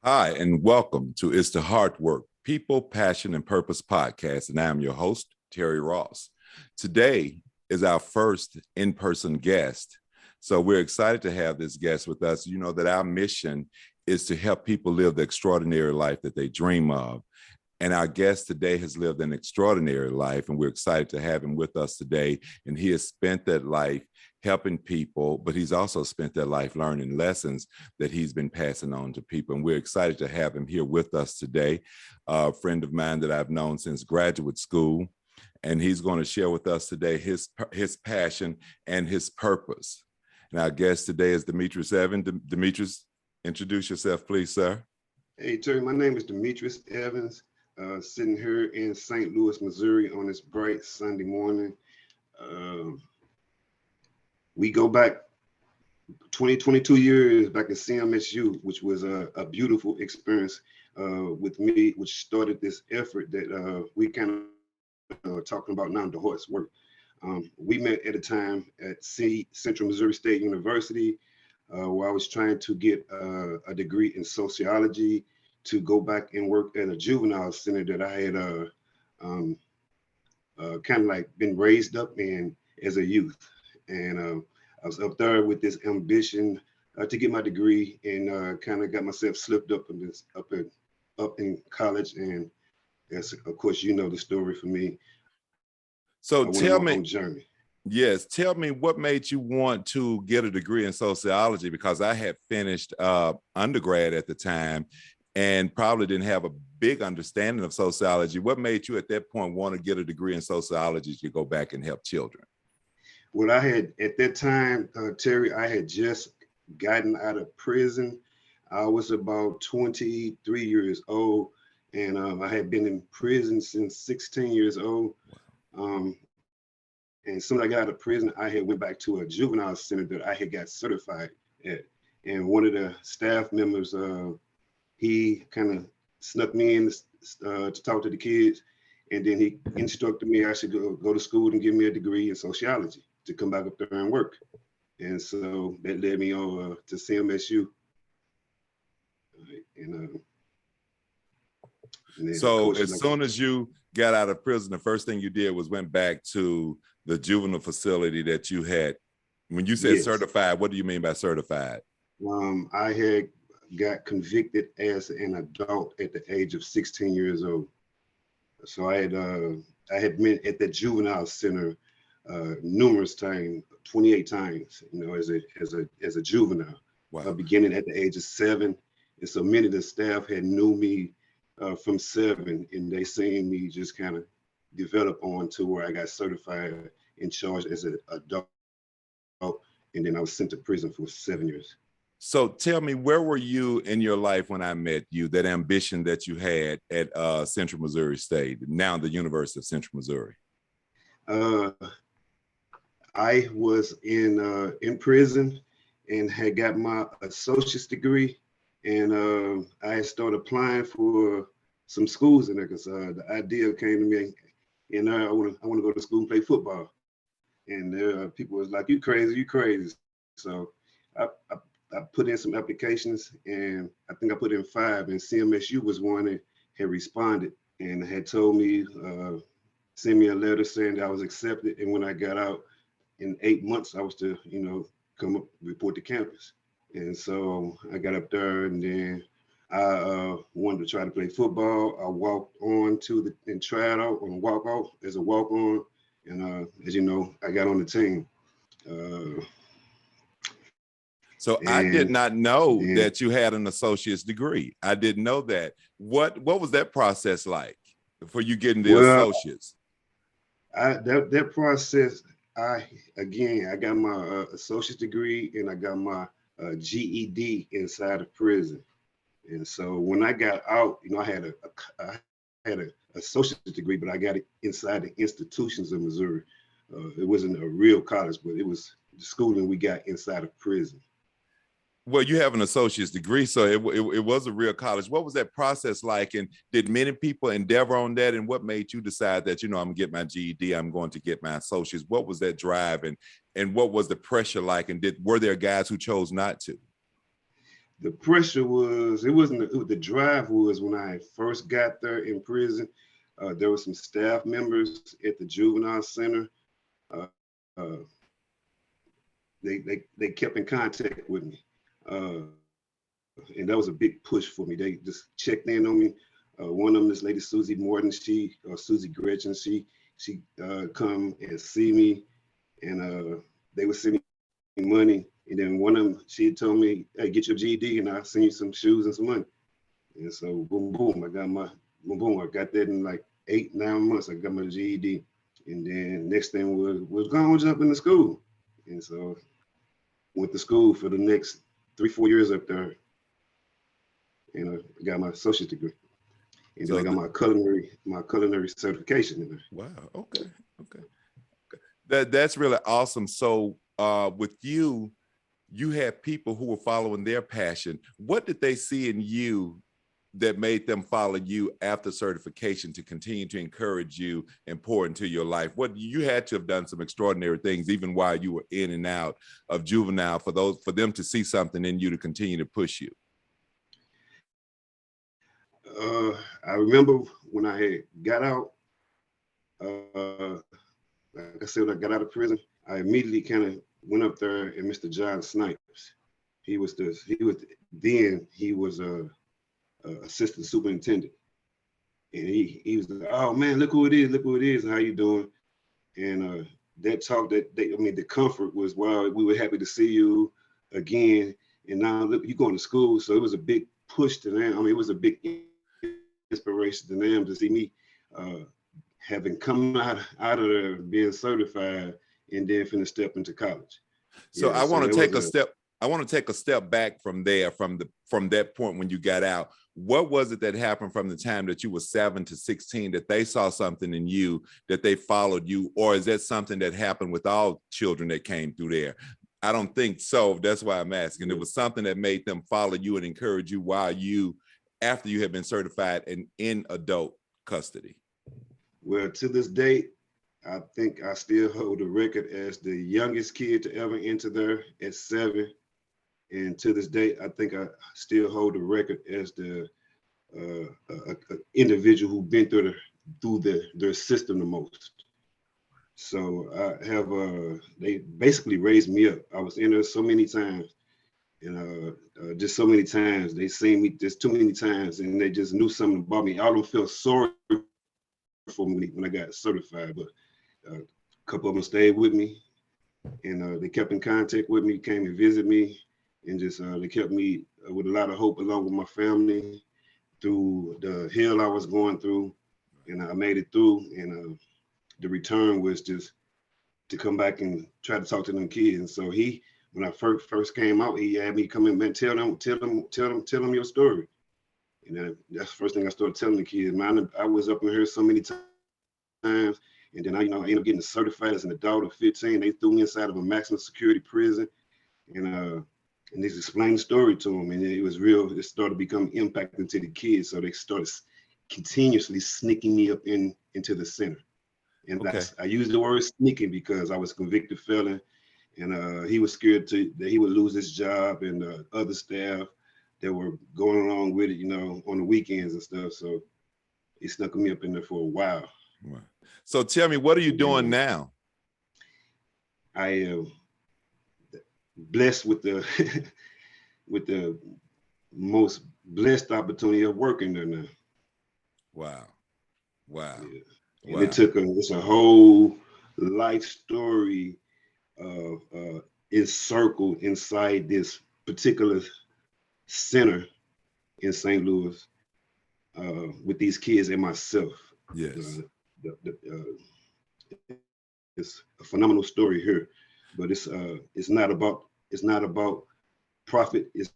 Hi, and welcome to It's the Hard Work, People, Passion, and Purpose podcast. And I'm your host, Terry Ross. Today is our first in-person guest. So we're excited to have this guest with us. You know that our mission is to help people live the extraordinary life that they dream of. And our guest today has lived an extraordinary life, and we're excited to have him with us today. And he has spent that life helping people, but he's also spent that life learning lessons that he's been passing on to people. And we're excited to have him here with us today, a friend of mine that I've known since graduate school. And he's going to share with us today his passion and his purpose. And our guest today is Demetrius Evans. Demetrius, introduce yourself, please, sir. Hey, Terry, my name is Demetrius Evans, sitting here in St. Louis, Missouri on this bright Sunday morning. We go back 22 years back at CMSU, which was a beautiful experience with me, which started this effort that we kind of talking about now, the horse work. We met at a time at Central Missouri State University, where I was trying to get a degree in sociology to go back and work at a juvenile center that I had kind of like been raised up in as a youth. And I was up there with this ambition to get my degree, and kind of got myself slipped up in this up in college. And as of course, you know the story for me. So tell me, yes, tell me what made you want to get a degree in sociology, because I had finished undergrad at the time and probably didn't have a big understanding of sociology. What made you at that point want to get a degree in sociology to go back and help children? Well, I had at that time, Terry, I had just gotten out of prison. I was about 23 years old, and I had been in prison since 16 years old. And as soon as I got out of prison, I had went back to a juvenile center that I had got certified at. And one of the staff members, he kind of snuck me in to talk to the kids. And then he instructed me I should go to school and give me a degree in sociology to come back up there and work. And so that led me on to CMSU. So as soon as you got out of prison, the first thing you did was went back to the juvenile facility that you had. When you said certified, what do you mean by certified? I had got convicted as an adult at the age of 16 years old. So I had been at the juvenile center numerous times, 28 times, you know, as a juvenile. Wow. Beginning at the age of 7. And so many of the staff had knew me from 7, and they seen me just kind of develop on to where I got certified and charged as an adult. And then I was sent to prison for 7 years. So tell me, where were you in your life when I met you, that ambition that you had at Central Missouri State, now the University of Central Missouri? I was in prison and had got my associate's degree, and I had started applying for some schools in there because the idea came to me, and I want to go to school and play football. And people was like, you crazy. So I put in some applications, and I think I put in 5, and CMSU was one that had responded and had told me, send me a letter saying that I was accepted. And when I got out in 8 months, I was to, you know, come up, report to campus. And so I got up there, and then I wanted to try to play football. I walked on and tried out on walk-off as a walk-on. And as you know, I got on the team. So I did not know that you had an associate's degree. I didn't know that. What was that process like for you getting the associates? That process, I got my associate's degree, and I got my GED inside of prison. And so when I got out, you know, I had an associate's degree, but I got it inside the institutions of Missouri. It wasn't a real college, but it was the schooling we got inside of prison. Well, you have an associate's degree, so it was a real college. What was that process like? And did many people endeavor on that? And what made you decide that, you know, I'm gonna get my GED, I'm going to get my associates? What was that drive, and what was the pressure like? And were there guys who chose not to? The pressure was, it wasn't, the drive was when I first got there in prison. There were some staff members at the juvenile center. Uh, uh, they kept in contact with me. And that was a big push for me. They just checked in on me. One of them, this lady, Susie Morton, Susie Gretchen, she come and see me, and they would send me money. And then one of them, she told me, hey, get your GED and I'll send you some shoes and some money. And so boom, boom, I got that in like 8-9 months. I got my GED. And then next thing was going to jump into school. And so went to school for the next 3-4 years up there. And I got my associate's degree. And then I got my culinary certification in there. Wow. Okay. That's really awesome. So with you had people who were following their passion. What did they see in you that made them follow you after certification to continue to encourage you and pour into your life? What you had to have done some extraordinary things, even while you were in and out of juvenile, for them to see something in you to continue to push you. I remember when I had got out, like I said, when I got out of prison, I immediately kind of went up there and Mr. John Snipes. He was a assistant superintendent. And he was like, oh man, look who it is, how you doing? And that talk the comfort was, well, we were happy to see you again. And now look, you're going to school. So it was a big push to them. I mean, it was a big inspiration to them to see me having come out of there, being certified, and then finna step into college. So I want to take a step. I want to take a step back from there, from that point when you got out. What was it that happened from the time that you were 7 to 16 that they saw something in you, that they followed you? Or is that something that happened with all children that came through there? I don't think so. That's why I'm asking. It was something that made them follow you and encourage you after you had been certified and in adult custody. Well, to this date, I think I still hold the record as the youngest kid to ever enter there at 7. And to this day, I think I still hold the record as the individual who's been through their system the most. So I have, they basically raised me up. I was in there so many times, and just so many times. They seen me just too many times, and they just knew something about me. I don't feel sorry for me when I got certified, but a couple of them stayed with me, and they kept in contact with me, came and visit me. And just they kept me with a lot of hope, along with my family, through the hell I was going through, and I made it through. And the return was just to come back and try to talk to them kids. And so when I first came out, he had me come in and tell them your story. And that's the first thing I started telling the kids. Man, I was up in here so many times, and then I ended up getting certified as an adult at 15. They threw me inside of a maximum security prison, and they explained the story to them, and it was real. It started to become impacting to the kids, so they started continuously sneaking me up into the center. And I use the word sneaking because I was a convicted felon, and he was scared that he would lose his job, and other staff that were going along with it, on the weekends and stuff. So he snuck me up in there for a while. Wow. So tell me, what are you doing now? I am blessed with the with the most blessed opportunity of working there now. Wow. Yeah. And it's a whole life story encircled inside this particular center in St. Louis with these kids and myself. Yes. It's a phenomenal story here, but it's not about profit. It's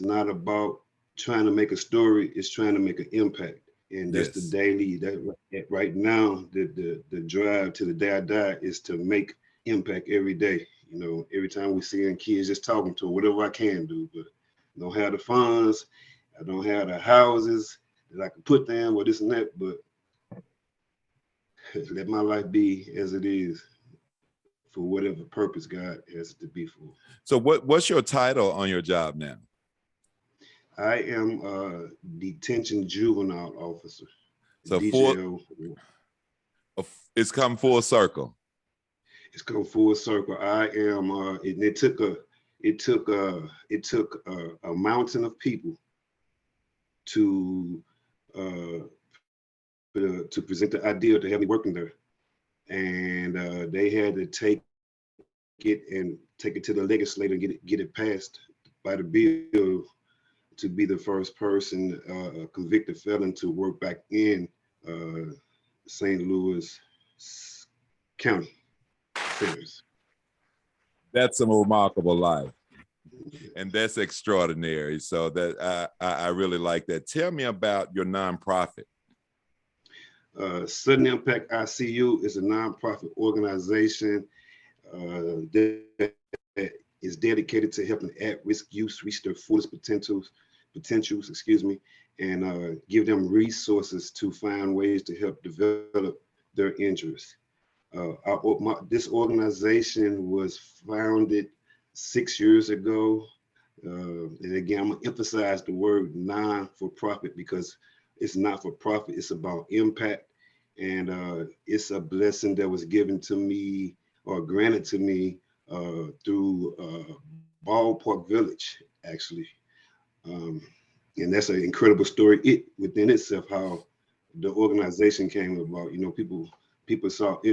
not about trying to make a story. It's trying to make an impact, and that's the daily. That right now, the drive to the day I die is to make impact every day. Every time we see kids, just talking to them, whatever I can do. But I don't have the funds. I don't have the houses that I can put them or this and that. But let my life be as it is, for whatever purpose God has it to be for. So what's your title on your job now? I am a detention juvenile officer, So DJO. it's come full circle. It's come full circle. I am, and it took a mountain of people to uh, to present the idea to have me working there, and they had to take it to the legislator and get it passed by the bill to be the first person, a convicted felon, to work back in uh, St. Louis County centers. That's a remarkable life. And that's extraordinary. So that I really like that. Tell me about your nonprofit. Sudden Impact ICU is a nonprofit organization that is dedicated to helping at-risk youth reach their fullest potentials, and give them resources to find ways to help develop their interests. This organization was founded 6 years ago. And again, I'm gonna emphasize the word non-for-profit because it's not for profit, it's about impact. And it's a blessing that was given to me or granted to me through Ballpark Village, actually. Um, and that's an incredible story within itself, how the organization came about. People took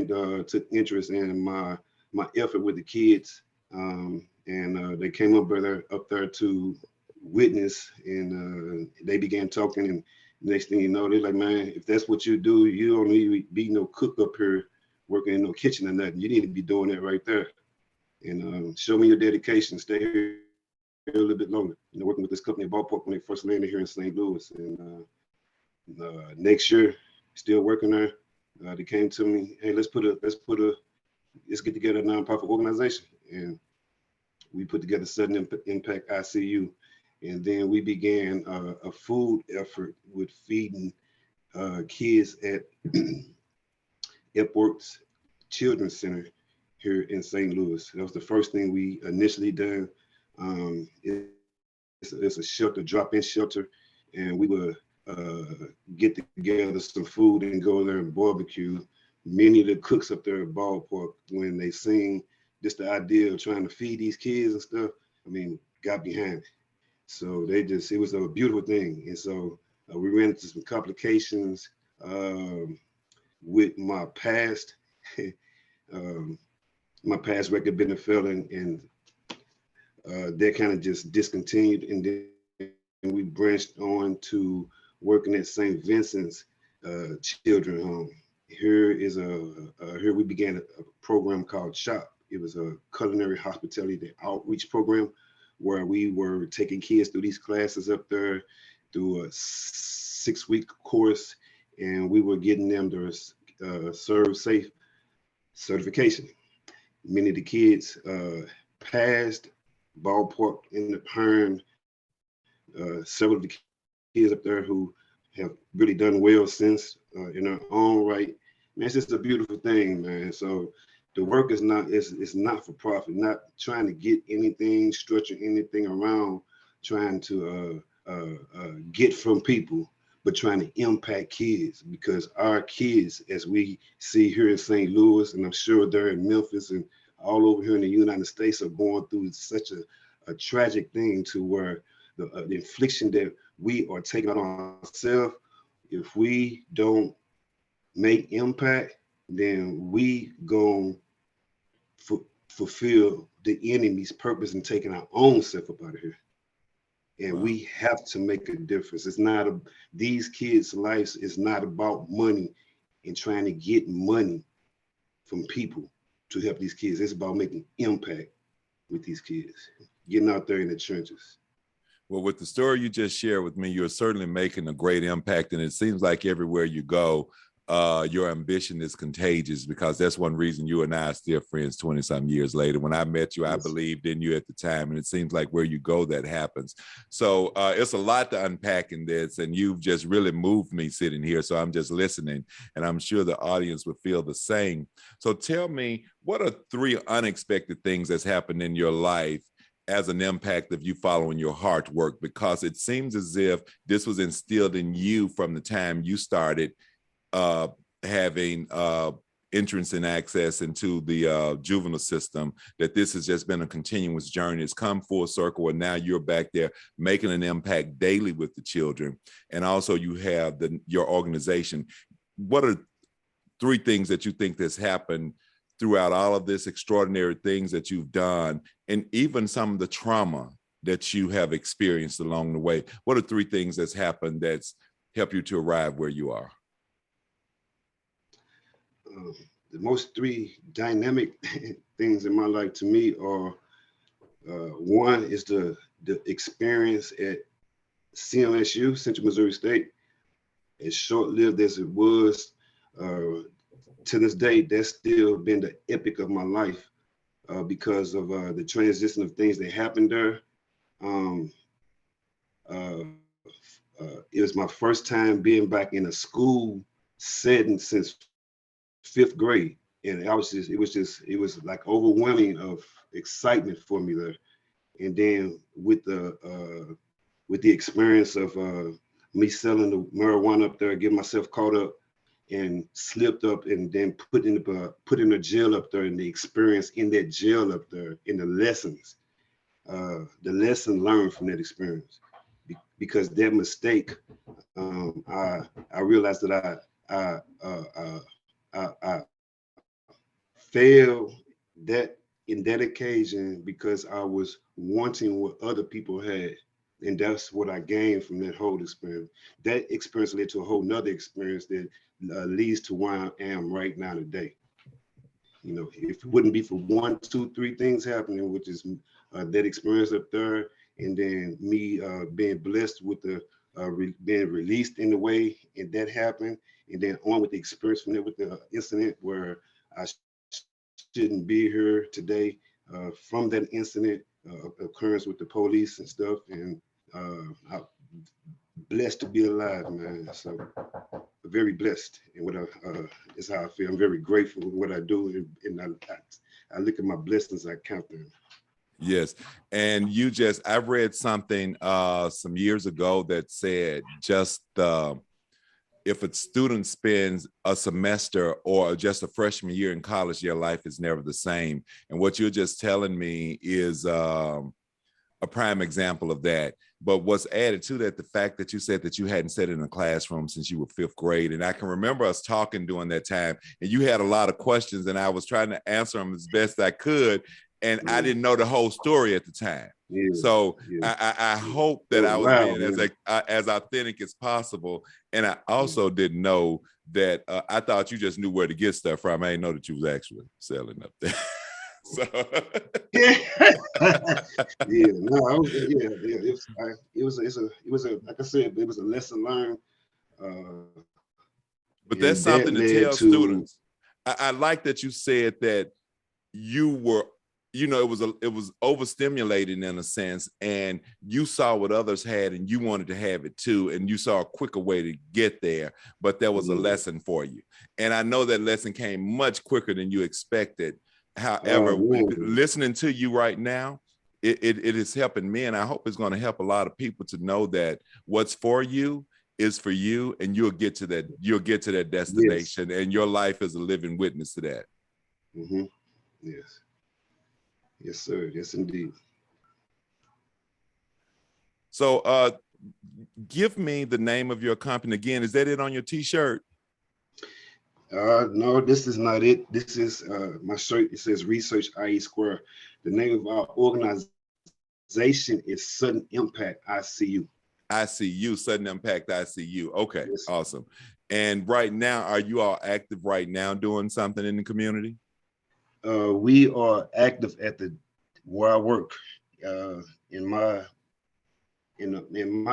interest in my effort with the kids, and they came up there to witness, and they began talking. And next thing you know, they're like, "Man, if that's what you do, you don't need to be no cook up here working in no kitchen or nothing. You need to be doing that right there. And show me your dedication. Stay here a little bit longer." Working with this company at Ballpark when they first landed here in St. Louis, and next year, still working there. They came to me, "Hey, let's get together a nonprofit organization," and we put together Sudden Impact ICU, and then we began a food effort with feeding kids at Epworth's Children's Center here in St. Louis. That was the first thing we initially done. It's a shelter, drop-in shelter, and we would get together some food and go there and barbecue. Many of the cooks up there at Ballpark, when they seen just the idea of trying to feed these kids and stuff, I mean, got behind it. So it was a beautiful thing. And so we ran into some complications with my past. um, my past record being a felon, and that kind of just discontinued. And then we branched on to working at St. Vincent's Children's Home. Here we began a program called SHOP. It was a culinary hospitality outreach program where we were taking kids through these classes up there through a 6-week course, and we were getting them their Serve Safe certification. Many of the kids passed. Ballpark in the Perm, several of the kids up there who have really done well since in their own right. Man, it's just a beautiful thing, man. So the work is it's not for profit, not trying to get anything, structure anything around trying to get from people, but trying to impact kids, because our kids, as we see here in St. Louis, and I'm sure they're in Memphis and all over here in the United States, are going through such a tragic thing, to where the infliction that we are taking on ourselves, if we don't make impact, then we go fulfill the enemy's purpose in taking our own self up out of here. And Wow. we have to make a difference. These kids' lives is not about money and trying to get money from people to help these kids. It's about making impact with these kids, getting out there in the trenches. Well, with the story you just shared with me, you're certainly making a great impact. And it seems like everywhere you go, your ambition is contagious, because that's one reason you and I are still friends 20-some years later. When I met you, I believed in you at the time, and it seems like where you go, that happens. So it's a lot to unpack in this, and you've just really moved me sitting here. So I'm just listening, and I'm sure the audience would feel the same. So tell me, what are 3 unexpected things that's happened in your life as an impact of you following your heart work? Because it seems as if this was instilled in you from the time you started having entrance and access into the juvenile system, that this has just been a continuous journey. It's come full circle, and now you're back there making an impact daily with the children. And also you have your organization. What are 3 things that you think that's happened throughout all of this extraordinary things that you've done, and even some of the trauma that you have experienced along the way? What are 3 things that's happened that's helped you to arrive where you are? The most 3 dynamic things in my life to me are, one is the experience at CMSU, Central Missouri State. As short-lived as it was, to this day, that's still been the epic of my life, because of the transition of things that happened there. It was my first time being back in a school setting since 5th grade, and it was like overwhelming of excitement for me there. And then with the experience of me selling the marijuana up there, getting myself caught up and slipped up, and then put in the jail up there, and the experience in that jail up there, and the lesson learned from that experience, because that mistake, I realized that I failed that in that occasion because I was wanting what other people had. And that's what I gained from that whole experience. That experience led to a whole nother experience that leads to where I am right now today. You know, if it wouldn't be for 1, 2, 3 things happening, which is that experience up there, and then me being blessed with the being released in the way, and that happened, and then on with the experience from there with the incident where I shouldn't be here today, from that incident occurrence with the police and stuff, and I'm blessed to be alive, man. So very blessed, and what is how I feel. I'm very grateful for what I do, and I look at my blessings, I count them. Yes. And I read something some years ago that said just if a student spends a semester or just a freshman year in college, your life is never the same. And what you're just telling me is a prime example of that. But what's added to that, the fact that you said that you hadn't sat in a classroom since you were 5th grade. And I can remember us talking during that time, and you had a lot of questions, and I was trying to answer them as best I could. And I didn't know the whole story at the time. So I hope that I was being as authentic as possible. And I also didn't know that I thought you just knew where to get stuff from. I didn't know that you was actually selling up there. So it was a like I said, it was a lesson learned. But that's something to tell students. I like that you said that you were, you know, it was overstimulating in a sense, and you saw what others had and you wanted to have it too, and you saw a quicker way to get there, but there was a lesson for you. And I know that lesson came much quicker than you expected. However, listening to you right now, it is helping me, and I hope it's going to help a lot of people to know that what's for you is for you, and you'll get to that destination. Yes. And your life is a living witness to that. Mm-hmm. Yes. Yes, sir. Yes, indeed. So give me the name of your company again. Is that it on your t-shirt? No, this is not it. This is my shirt. It says Research IE Square. The name of our organization is Sudden Impact ICU. ICU, Sudden Impact ICU. Okay, yes. Awesome. And right now, are you all active right now doing something in the community? We are active at where I work. In my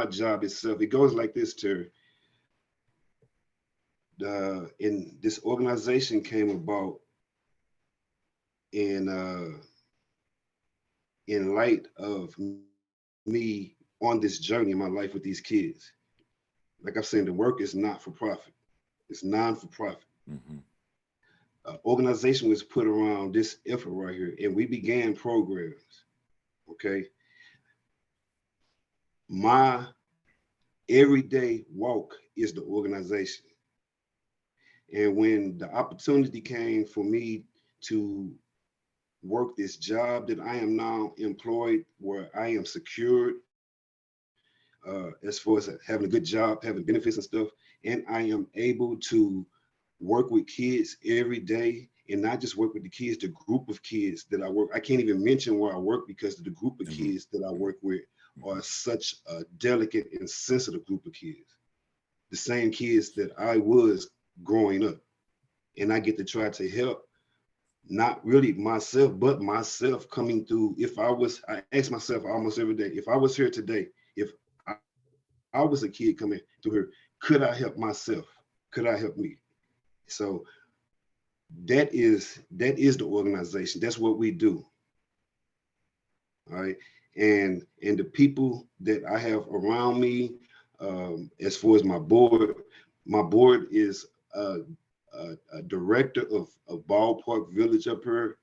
job itself, it goes like this, Terry. In this organization came about in light of me on this journey in my life with these kids. Like I'm saying, the work is not for profit. It's non-for-profit. Mm-hmm. Organization was put around this effort right here, and we began programs. Okay. My everyday walk is the organization. And when the opportunity came for me to work this job that I am now employed, where I am secured, as far as having a good job, having benefits and stuff, and I am able to work with kids every day, and not just work with the kids, the group of kids that I work. I can't even mention where I work because the group of Mhm. kids that I work with are such a delicate and sensitive group of kids. The same kids that I was growing up. And I get to try to help not really myself, but myself coming through. I ask myself almost every day, if I was here today, if I was a kid coming through here, could I help myself? Could I help me? So that is the organization. That's what we do. All right. And the people that I have around me, as far as my board is a director of Ballpark Village up here,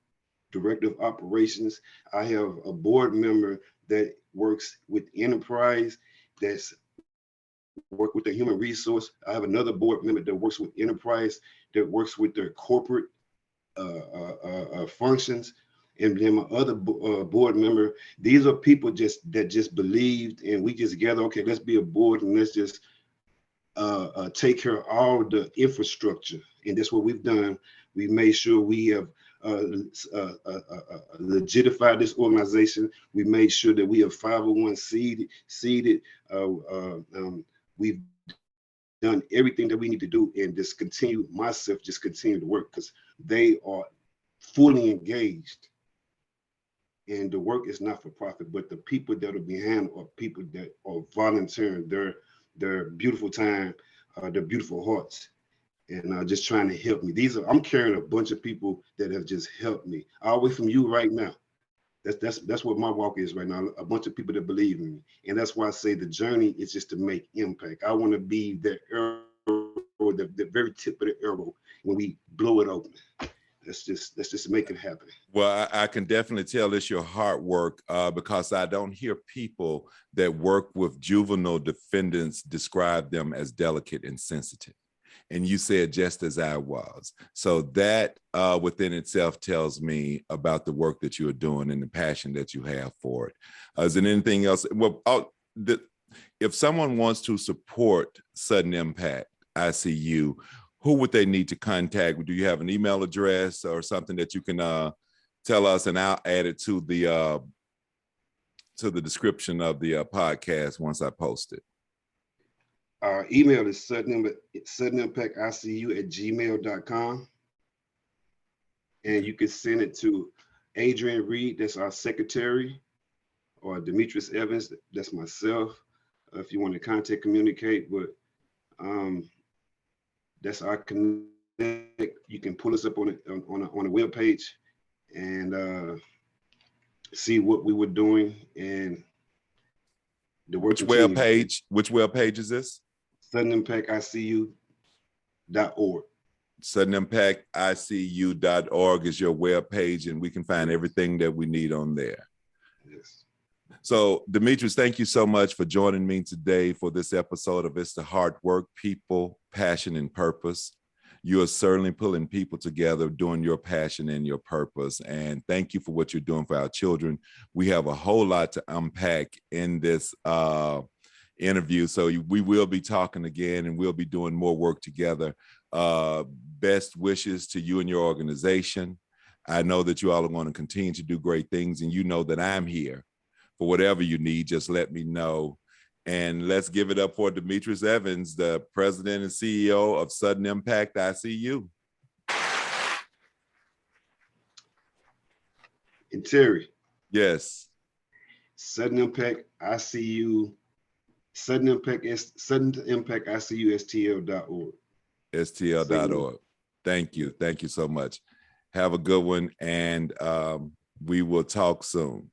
director of operations. I have a board member that works with enterprise, that's work with the human resource. I have another board member that works with enterprise, that works with their corporate functions. And then my other board member, these are people that just believed, and we just gather, okay, let's be a board and let's just take care of all the infrastructure. And that's what we've done. We made sure we have legitified this organization. We made sure that we have 501 seeded. We've done everything that we need to do, and just continue to work, because they are fully engaged. And the work is not for profit, but the people that are behind are people that are volunteering their beautiful time, their beautiful hearts, and just trying to help me. I'm carrying a bunch of people that have just helped me, all the way from you right now. That's what my walk is right now. A bunch of people that believe in me, and that's why I say the journey is just to make impact. I want to be the arrow, the very tip of the arrow when we blow it open. Let's just make it happen. Well, I can definitely tell it's your hard work because I don't hear people that work with juvenile defendants describe them as delicate and sensitive. And you said just as I was. So that within itself tells me about the work that you are doing and the passion that you have for it. Is there anything else? Well, if someone wants to support Sudden Impact ICU, who would they need to contact? Do you have an email address or something that you can tell us, and I'll add it to the description of the podcast once I post it? Our email is suddenimpacticu@gmail.com. And you can send it to Adrian Reed, that's our secretary, or Demetrius Evans, that's myself, if you want to communicate. But that's our connect. You can pull us up on a web page and see what we were doing and the work. Which web page is this? SuddenImpactICU.org. SuddenImpactICU.org is your web page, and we can find everything that we need on there. Yes. So, Demetrius, thank you so much for joining me today for this episode of It's the Hard Work, People, Passion, and Purpose. You are certainly pulling people together, doing your passion and your purpose. And thank you for what you're doing for our children. We have a whole lot to unpack in this interview. So we will be talking again, and we'll be doing more work together. Best wishes to you and your organization. I know that you all are going to continue to do great things, and you know that I'm here for whatever you need. Just let me know. And let's give it up for Demetrius Evans, the president and CEO of Sudden Impact ICU. And Terry. Yes. Sudden Impact ICU. Sudden Impact ICU STL.org. STL.org. Thank you. Thank you so much. Have a good one, and we will talk soon.